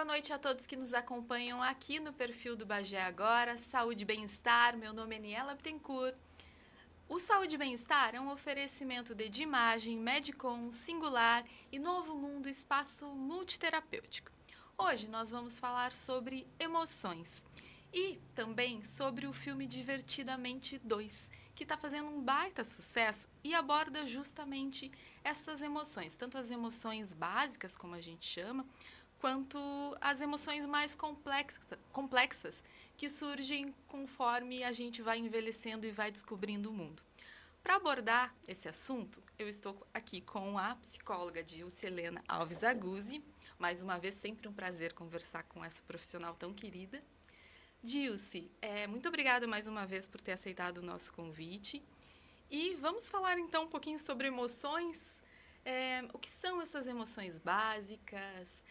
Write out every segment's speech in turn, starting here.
Boa noite a todos que nos acompanham aqui no perfil do Bagé Agora. Saúde e bem-estar, meu nome é Niela Bittencourt. O Saúde e Bem-Estar é um oferecimento de Dimagem, Medicom, Singular e Novo Mundo Espaço Multiterapêutico. Hoje nós vamos falar sobre emoções e também sobre o filme Divertidamente 2, que está fazendo um baita sucesso e aborda justamente essas emoções, tanto as emoções básicas, como a gente chama, quanto as emoções mais complexas que surgem conforme a gente vai envelhecendo e vai descobrindo o mundo. Para abordar esse assunto, eu estou aqui com a psicóloga Dilce Helena Alves Aguzzi. Mais uma vez, sempre um prazer conversar com essa profissional tão querida. Dilce, muito obrigada mais uma vez por ter aceitado o nosso convite. E vamos falar então um pouquinho sobre emoções. O que são essas emoções básicas?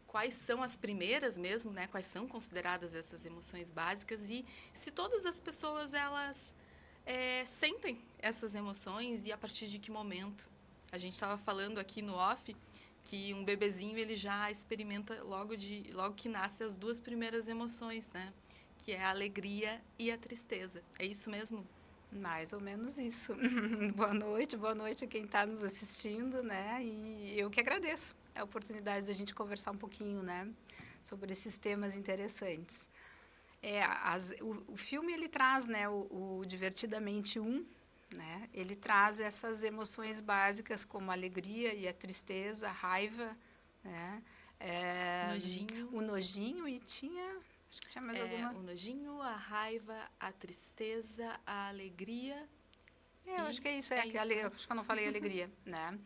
Quais são as primeiras mesmo, né? Quais são consideradas essas emoções básicas e se todas as pessoas elas sentem essas emoções e a partir de que momento? A gente estava falando aqui no off que um bebezinho ele já experimenta logo que nasce as duas primeiras emoções, né? Que é a alegria e a tristeza. É isso mesmo? Mais ou menos isso. Boa noite a quem está nos assistindo, né? E eu que agradeço a oportunidade de a gente conversar um pouquinho, né, sobre esses temas interessantes. O filme ele traz, né, o Divertidamente 1, né? Ele traz essas emoções básicas como a alegria e a tristeza, a raiva, né? Nojinho. O nojinho e acho que tinha mais alguma. O nojinho, a raiva, a tristeza, a alegria. Eu acho que é isso, isso. acho que eu não falei alegria, né?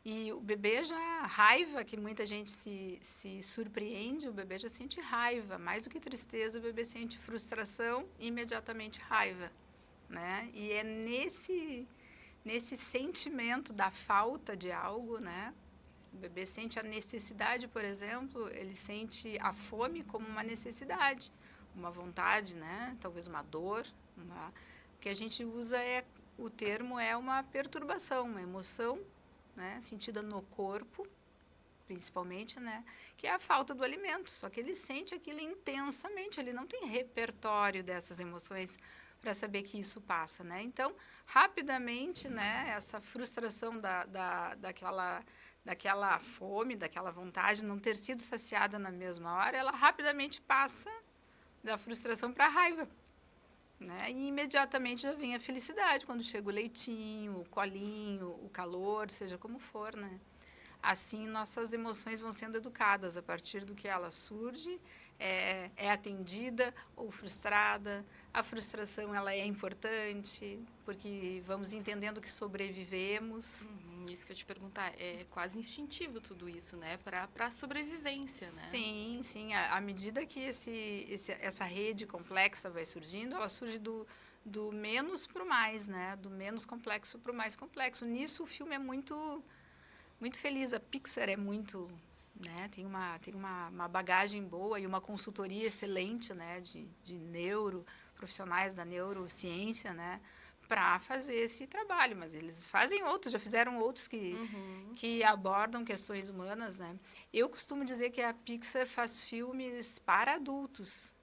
E o bebê já, raiva, que muita gente se surpreende, o bebê já sente raiva, mais do que tristeza, o bebê sente frustração e imediatamente raiva, né? E é nesse sentimento da falta de algo, né? O bebê sente a necessidade, por exemplo, ele sente a fome como uma necessidade, uma vontade, né? Talvez uma dor, o que a gente usa o termo é uma perturbação, uma emoção, né, sentida no corpo, principalmente, né, que é a falta do alimento. Só que ele sente aquilo intensamente, ele não tem repertório dessas emoções para saber que isso passa, né? Então, rapidamente, né, essa frustração daquela fome, daquela vontade de não ter sido saciada na mesma hora, ela rapidamente passa da frustração para a raiva. Né? E imediatamente já vem a felicidade, quando chega o leitinho, o colinho, o calor, seja como for, né? Assim, nossas emoções vão sendo educadas a partir do que ela surge, é atendida ou frustrada. A frustração ela é importante, porque vamos entendendo que sobrevivemos. Isso que eu ia te perguntar, é quase instintivo tudo isso, né? Para a sobrevivência, né? Sim, sim. À medida que essa rede complexa vai surgindo, ela surge do menos para o mais, né? Do menos complexo para o mais complexo. Nisso o filme é muito feliz. A Pixar é muito, né? Tem uma bagagem boa e uma consultoria excelente, né? De profissionais da neurociência, né? Para fazer esse trabalho, mas eles fazem outros, já fizeram outros que abordam questões humanas, né? Eu costumo dizer que a Pixar faz filmes para adultos,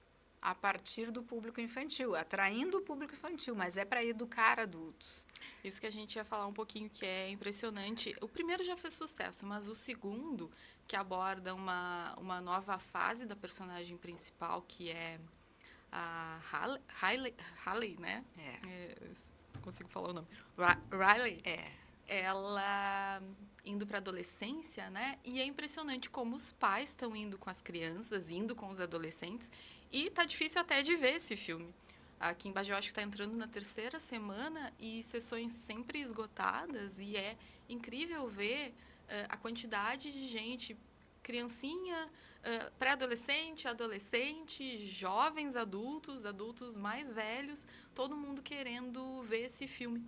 a partir do público infantil, atraindo o público infantil, mas é para educar adultos. Isso que a gente ia falar um pouquinho, que é impressionante. O primeiro já fez sucesso, mas o segundo, que aborda uma nova fase da personagem principal, que é a Hailey, né? Eu não consigo falar o nome. Riley. Ela indo para a adolescência, né? E é impressionante como os pais estão indo com as crianças, indo com os adolescentes. E tá difícil até de ver esse filme. Aqui em Bagé, eu acho que está entrando na terceira semana e sessões sempre esgotadas. E é incrível ver a quantidade de gente, criancinha, pré-adolescente, adolescente, jovens adultos, adultos mais velhos, todo mundo querendo ver esse filme.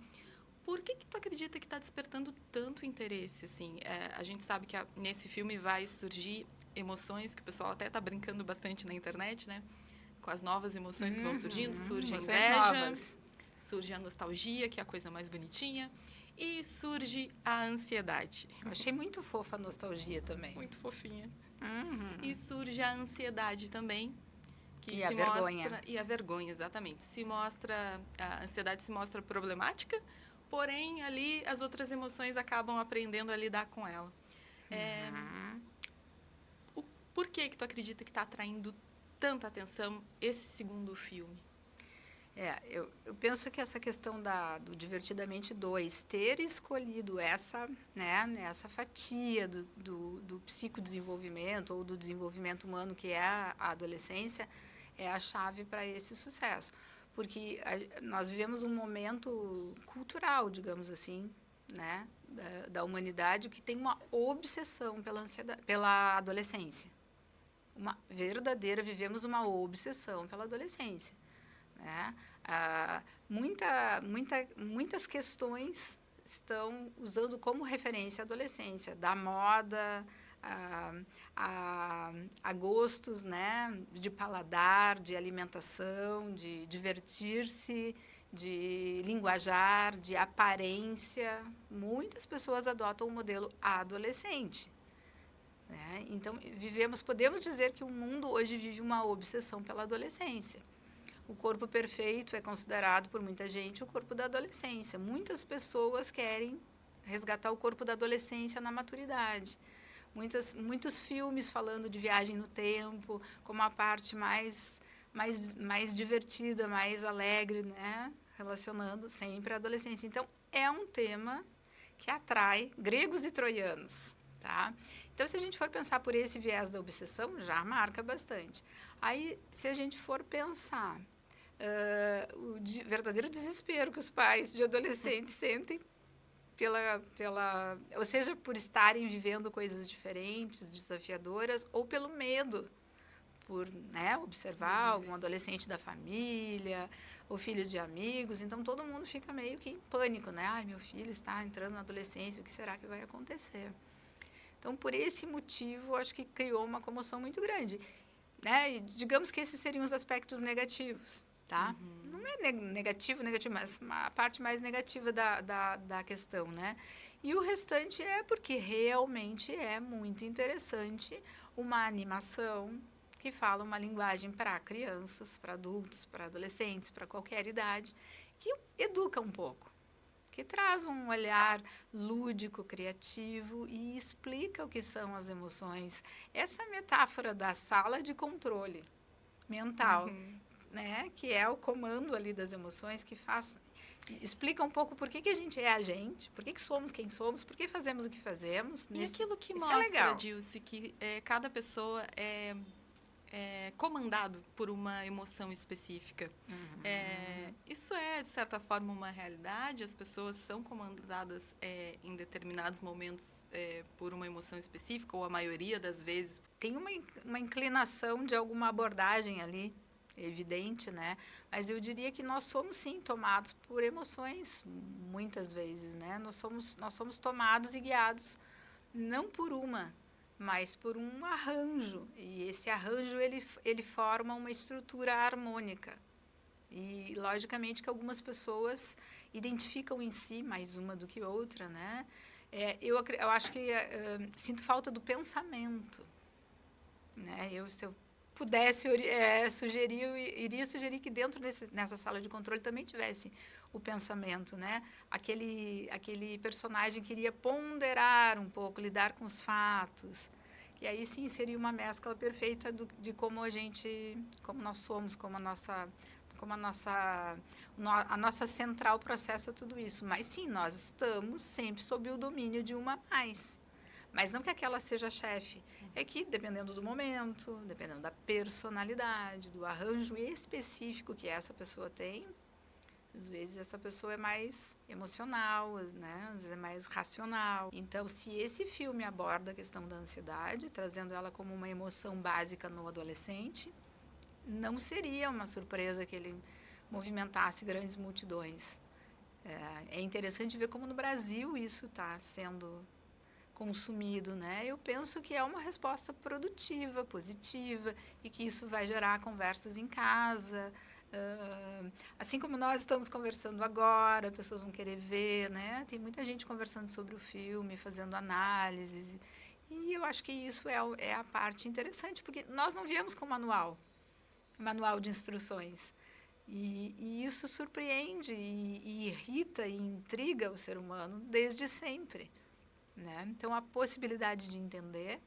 Por que tu acredita que está despertando tanto interesse? Assim, a gente sabe que nesse filme vai surgir emoções que o pessoal até está brincando bastante na internet, né? Com as novas emoções que vão surgindo, surge a inveja, novas. surge a nostalgia, que é a coisa mais bonitinha, e surge a ansiedade. Eu achei muito fofa a nostalgia também. Muito fofinha. E surge a ansiedade também, que E se a vergonha. mostra, e a vergonha, exatamente. A ansiedade se mostra problemática, porém ali as outras emoções acabam aprendendo a lidar com ela. Por que tu acredita que está atraindo tanta atenção esse segundo filme? Eu penso que essa questão do Divertidamente 2, ter escolhido essa fatia do psicodesenvolvimento ou do desenvolvimento humano, que é a adolescência, é a chave para esse sucesso. Porque nós vivemos um momento cultural, digamos assim, né, da humanidade, que tem uma obsessão pela adolescência. Vivemos uma obsessão pela adolescência. Né? Muitas questões estão usando como referência a adolescência, da moda a gostos, né, de paladar, de alimentação, de divertir-se, de linguajar, de aparência. Muitas pessoas adotam o modelo adolescente. Né? Então, podemos dizer que o mundo hoje vive uma obsessão pela adolescência. O corpo perfeito é considerado por muita gente o corpo da adolescência. Muitas pessoas querem resgatar o corpo da adolescência na maturidade. Muitos filmes falando de viagem no tempo, como a parte mais divertida, mais alegre, né? Relacionando sempre a adolescência. Então, é um tema que atrai gregos e troianos. Tá? Então, se a gente for pensar por esse viés da obsessão, já marca bastante. Aí, se a gente for pensar verdadeiro desespero que os pais de adolescentes sentem ou seja, por estarem vivendo coisas diferentes, desafiadoras, ou pelo medo, por, né, observar algum adolescente da família, ou filhos de amigos. Então, todo mundo fica meio que em pânico, né? Ai, meu filho está entrando na adolescência, o que será que vai acontecer? Então, por esse motivo, acho que criou uma comoção muito grande. Né? E digamos que esses seriam os aspectos negativos. Tá? Não é negativo, mas a parte mais negativa da questão. Né? E o restante é porque realmente é muito interessante uma animação que fala uma linguagem para crianças, para adultos, para adolescentes, para qualquer idade, que educa um pouco, que traz um olhar lúdico, criativo e explica o que são as emoções. Essa metáfora da sala de controle mental, né, que é o comando ali das emoções, explica um pouco por que a gente é a gente, por que somos quem somos, por que fazemos o que fazemos. E aquilo que mostra, Dilce, que cada pessoa é comandado por uma emoção específica. Isso é, de certa forma, uma realidade? As pessoas são comandadas em determinados momentos por uma emoção específica, ou a maioria das vezes? Tem uma inclinação de alguma abordagem ali, evidente, né? Mas eu diria que nós somos, sim, tomados por emoções, muitas vezes, né? Nós somos tomados e guiados não por uma, mas por um arranjo. E esse arranjo, ele forma uma estrutura harmônica. E, logicamente, que algumas pessoas identificam em si mais uma do que outra, né? Eu acho que sinto falta do pensamento. Né? Se eu pudesse iria sugerir que dentro nessa sala de controle também tivesse o pensamento, né? Aquele personagem que iria ponderar um pouco, lidar com os fatos. E aí sim seria uma mescla perfeita de como nós somos, como a nossa central processa tudo isso. Mas sim, nós estamos sempre sob o domínio de uma mais. Mas não que aquela seja chefe. É que, dependendo do momento, dependendo da personalidade, do arranjo específico que essa pessoa tem, às vezes essa pessoa é mais emocional, né? Às vezes é mais racional. Então, se esse filme aborda a questão da ansiedade, trazendo ela como uma emoção básica no adolescente, não seria uma surpresa que ele movimentasse grandes multidões. É interessante ver como no Brasil isso está sendo consumido, né? Eu penso que é uma resposta produtiva, positiva, e que isso vai gerar conversas em casa, assim como nós estamos conversando agora, pessoas vão querer ver, né? Tem muita gente conversando sobre o filme, fazendo análises, E eu acho que isso é a parte interessante, porque nós não viemos com manual de instruções. E isso surpreende e irrita e intriga o ser humano desde sempre, né? Então, a possibilidade de entender,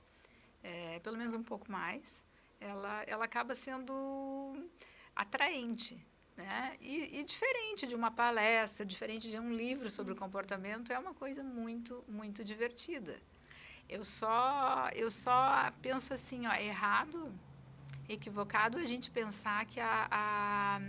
pelo menos um pouco mais, ela acaba sendo atraente, né? E diferente de uma palestra, diferente de um livro sobre o comportamento, é uma coisa muito, muito divertida. Eu só penso assim, ó, errado, equivocado a gente pensar que a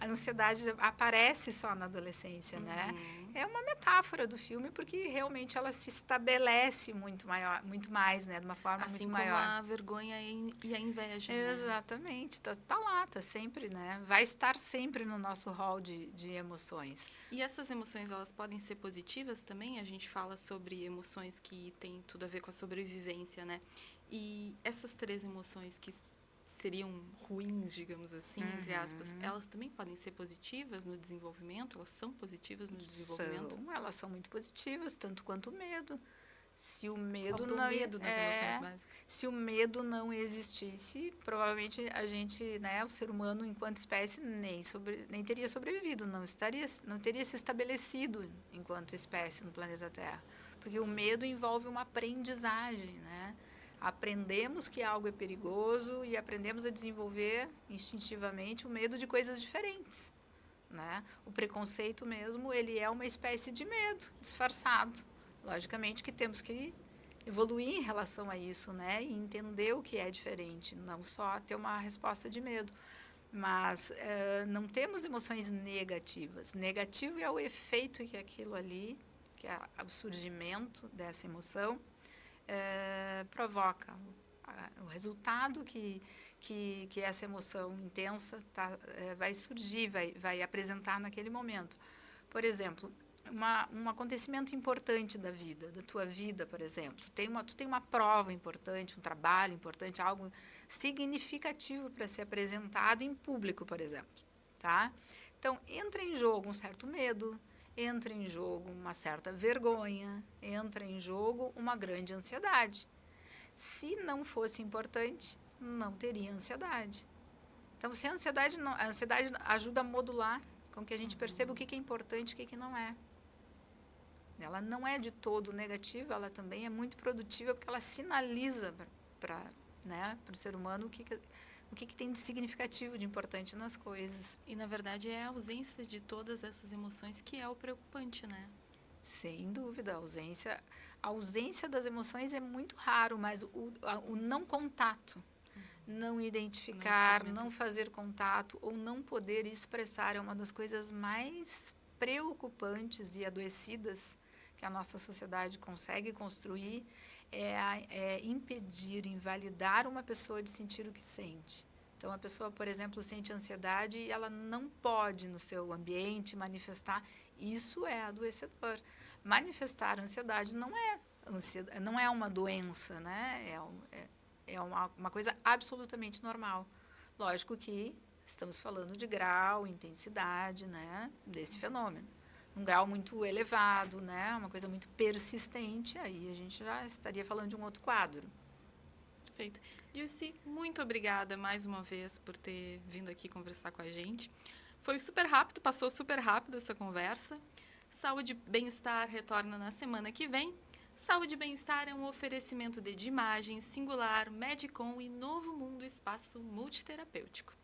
ansiedade aparece só na adolescência, né? É uma metáfora do filme porque realmente ela se estabelece muito maior, muito mais, né? De uma forma Assim muito como maior. a vergonha e a inveja, né? Exatamente, tá lá, tá sempre, né? Vai estar sempre no nosso hall de emoções. E essas emoções, elas podem ser positivas também? A gente fala sobre emoções que têm tudo a ver com a sobrevivência, né? E essas 3 emoções que seriam ruins, digamos assim, entre aspas, elas também podem ser positivas no desenvolvimento? Elas são positivas no desenvolvimento? Elas são muito positivas, tanto quanto o medo. Se o medo Faltou não medo nas emoções básicas. se o medo não existisse, provavelmente a gente, né, o ser humano enquanto espécie nem teria sobrevivido, não teria se estabelecido enquanto espécie no planeta Terra, porque o medo envolve uma aprendizagem, né? Aprendemos que algo é perigoso e aprendemos a desenvolver instintivamente o medo de coisas diferentes, né? O preconceito mesmo, ele é uma espécie de medo disfarçado. Logicamente que temos que evoluir em relação a isso, né? E entender o que é diferente, não só ter uma resposta de medo. Mas não temos emoções negativas. Negativo é o efeito que aquilo ali, que é o surgimento dessa emoção, provoca. O resultado que essa emoção intensa vai surgir, vai apresentar naquele momento. Por exemplo, um acontecimento importante da tua vida, por exemplo. Tu tem uma prova importante, um trabalho importante, algo significativo para ser apresentado em público, por exemplo. Tá? Então, entra em jogo um certo medo, entra em jogo uma certa vergonha, entra em jogo uma grande ansiedade. Se não fosse importante, não teria ansiedade. Então, se a ansiedade ajuda a modular com que a gente perceba o que é importante e o que não é. Ela não é de todo negativa, ela também é muito produtiva porque ela sinaliza para o ser humano o que tem de significativo, de importante nas coisas. E, na verdade, é a ausência de todas essas emoções que é o preocupante, né? Sem dúvida, a ausência das emoções é muito raro, mas o não contato, não identificar, não fazer contato ou não poder expressar é uma das coisas mais preocupantes e adoecidas que a nossa sociedade consegue construir, é impedir, invalidar uma pessoa de sentir o que sente. Então, a pessoa, por exemplo, sente ansiedade e ela não pode no seu ambiente manifestar. Isso é adoecedor. Manifestar ansiedade não é uma doença, né? É uma coisa absolutamente normal. Lógico que estamos falando de grau, intensidade, né, desse fenômeno. Um grau muito elevado, né, uma coisa muito persistente, aí a gente já estaria falando de um outro quadro. Perfeito. Dilce, muito obrigada mais uma vez por ter vindo aqui conversar com a gente. Foi super rápido, passou super rápido essa conversa. Saúde e Bem-Estar retorna na semana que vem. Saúde e Bem-Estar é um oferecimento de Edimagem, Singular, Medicom e Novo Mundo Espaço Multiterapêutico.